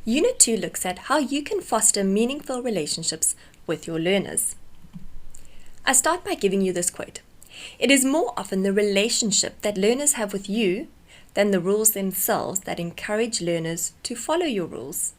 Unit 2 looks at how you can foster meaningful relationships with your learners. I start by giving you this quote. It is more often the relationship that learners have with you than the rules themselves that encourage learners to follow your rules.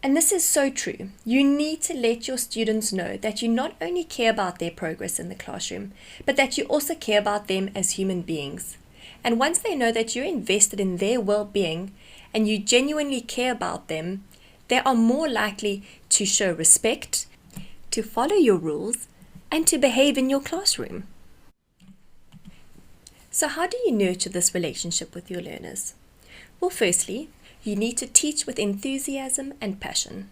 And this is so true. You need to let your students know that you not only care about their progress in the classroom, but that you also care about them as human beings. And once they know that you're invested in their well-being and you genuinely care about them, they are more likely to show respect, to follow your rules, and to behave in your classroom. So how do you nurture this relationship with your learners? Well, firstly, you need to teach with enthusiasm and passion.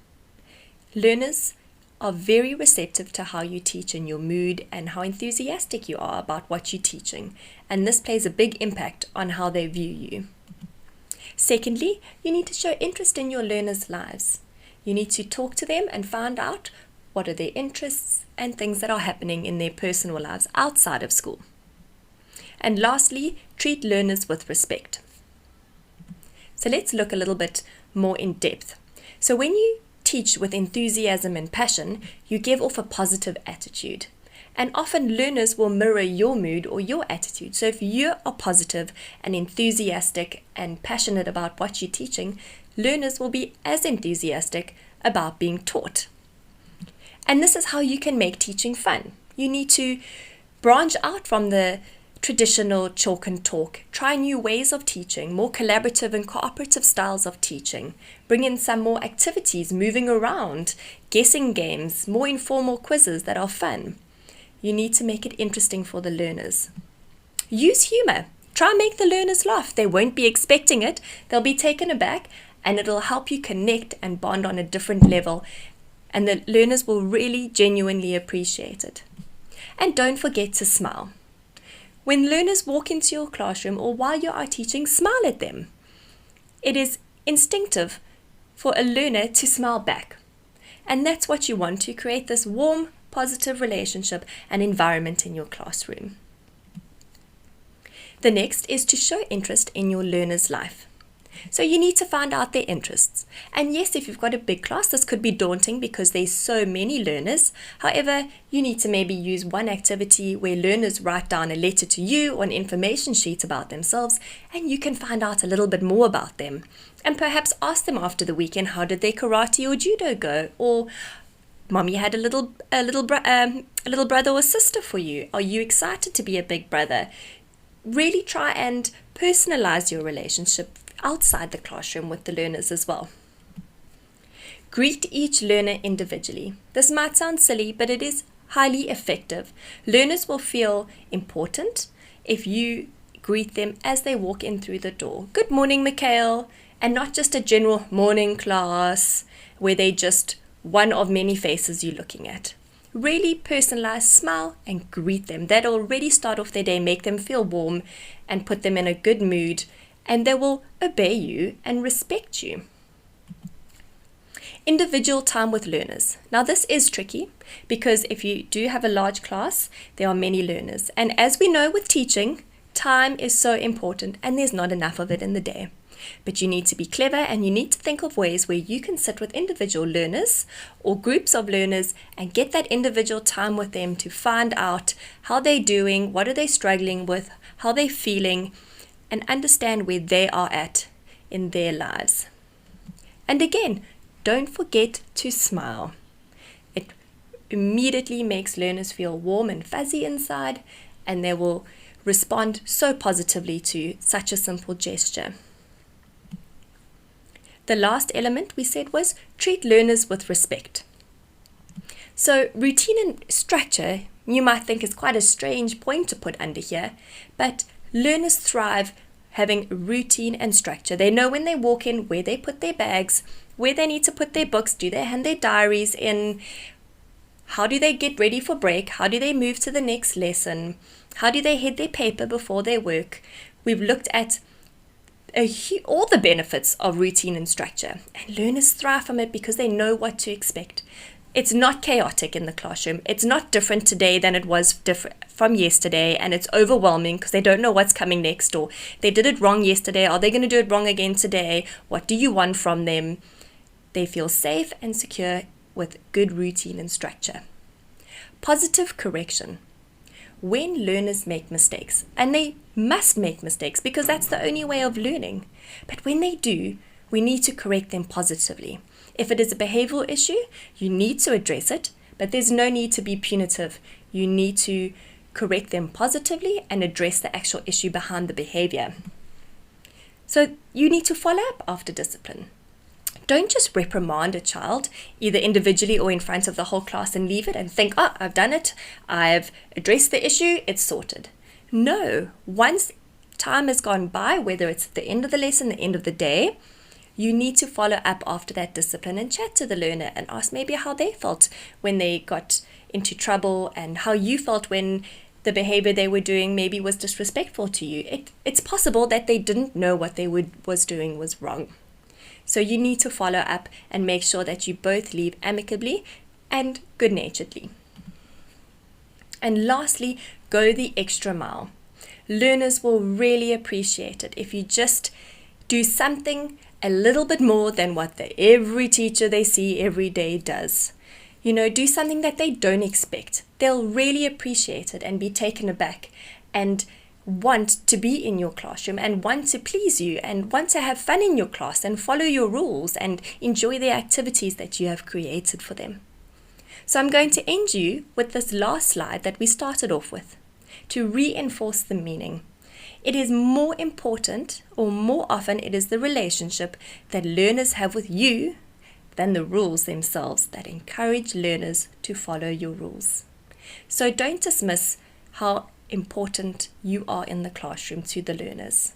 Learners are very receptive to how you teach and your mood and how enthusiastic you are about what you're teaching, and this plays a big impact on how they view you. Secondly, you need to show interest in your learners' lives. You need to talk to them and find out what are their interests and things that are happening in their personal lives outside of school. And lastly, treat learners with respect. So let's look a little bit more in depth. So when you teach with enthusiasm and passion, you give off a positive attitude. And often learners will mirror your mood or your attitude. So if you are positive and enthusiastic and passionate about what you're teaching, learners will be as enthusiastic about being taught. And this is how you can make teaching fun. You need to branch out from the traditional chalk and talk. Try new ways of teaching, more collaborative and cooperative styles of teaching. Bring in some more activities, moving around, guessing games, more informal quizzes that are fun. You need to make it interesting for the learners. Use humor. Try and make the learners laugh. They won't be expecting it. They'll be taken aback, and it'll help you connect and bond on a different level. And the learners will really genuinely appreciate it. And don't forget to smile. When learners walk into your classroom or while you are teaching, smile at them. It is instinctive for a learner to smile back. And that's what you want, to create this warm, positive relationship and environment in your classroom. The next is to show interest in your learner's life. So you need to find out their interests. And yes, if you've got a big class, this could be daunting because there's so many learners. However, you need to maybe use one activity where learners write down a letter to you or an information sheet about themselves, and you can find out a little bit more about them. And perhaps ask them after the weekend, how did their karate or judo go? Or Mommy had a little brother or sister for you. Are you excited to be a big brother? Really try and personalize your relationship outside the classroom with the learners as well. Greet each learner individually. This might sound silly, but it is highly effective. Learners will feel important if you greet them as they walk in through the door. Good morning, Mikhail, and not just a general morning class where they just one of many faces you're looking at. Really personalize, smile, and greet them. That'll already start off their day, make them feel warm, and put them in a good mood, and they will obey you and respect you. Individual time with learners. Now this is tricky because if you do have a large class, there are many learners. And as we know with teaching, time is so important and there's not enough of it in the day. But you need to be clever and you need to think of ways where you can sit with individual learners or groups of learners and get that individual time with them to find out how they're doing, what are they struggling with, how they're feeling, and understand where they are at in their lives. And again, don't forget to smile. It immediately makes learners feel warm and fuzzy inside, and they will respond so positively to such a simple gesture. The last element we said was treat learners with respect. So routine and structure, you might think is quite a strange point to put under here, but learners thrive having routine and structure. They know when they walk in where they put their bags, where they need to put their books, do they hand their diaries in, how do they get ready for break, how do they move to the next lesson, how do they head their paper before their work. We've looked at all the benefits of routine and structure, and learners thrive from it because they know what to expect. It's not chaotic in the classroom. It's not different today than it was different from yesterday, and it's overwhelming because they don't know what's coming next, or they did it wrong yesterday. Are they going to do it wrong again today? What do you want from them? They feel safe and secure with good routine and structure. Positive correction. When learners make mistakes, and they must make mistakes because that's the only way of learning, but when they do, we need to correct them positively. If it is a behavioral issue, you need to address it, but there's no need to be punitive. You need to correct them positively and address the actual issue behind the behavior. So you need to follow up after discipline. Don't just reprimand a child, either individually or in front of the whole class, and leave it and think, oh, I've done it, I've addressed the issue, it's sorted. No, once time has gone by, whether it's at the end of the lesson, the end of the day, you need to follow up after that discipline and chat to the learner and ask maybe how they felt when they got into trouble and how you felt when the behavior they were doing maybe was disrespectful to you. It's possible that they didn't know what they was doing was wrong. So you need to follow up and make sure that you both leave amicably and good-naturedly. And lastly, go the extra mile. Learners will really appreciate it if you just do something a little bit more than what every teacher they see every day does. Do something that they don't expect. They'll really appreciate it and be taken aback and want to be in your classroom and want to please you and want to have fun in your class and follow your rules and enjoy the activities that you have created for them. So I'm going to end you with this last slide that we started off with to reinforce the meaning. It is more important, or more often it is the relationship that learners have with you than the rules themselves that encourage learners to follow your rules. So don't dismiss how important you are in the classroom to the learners.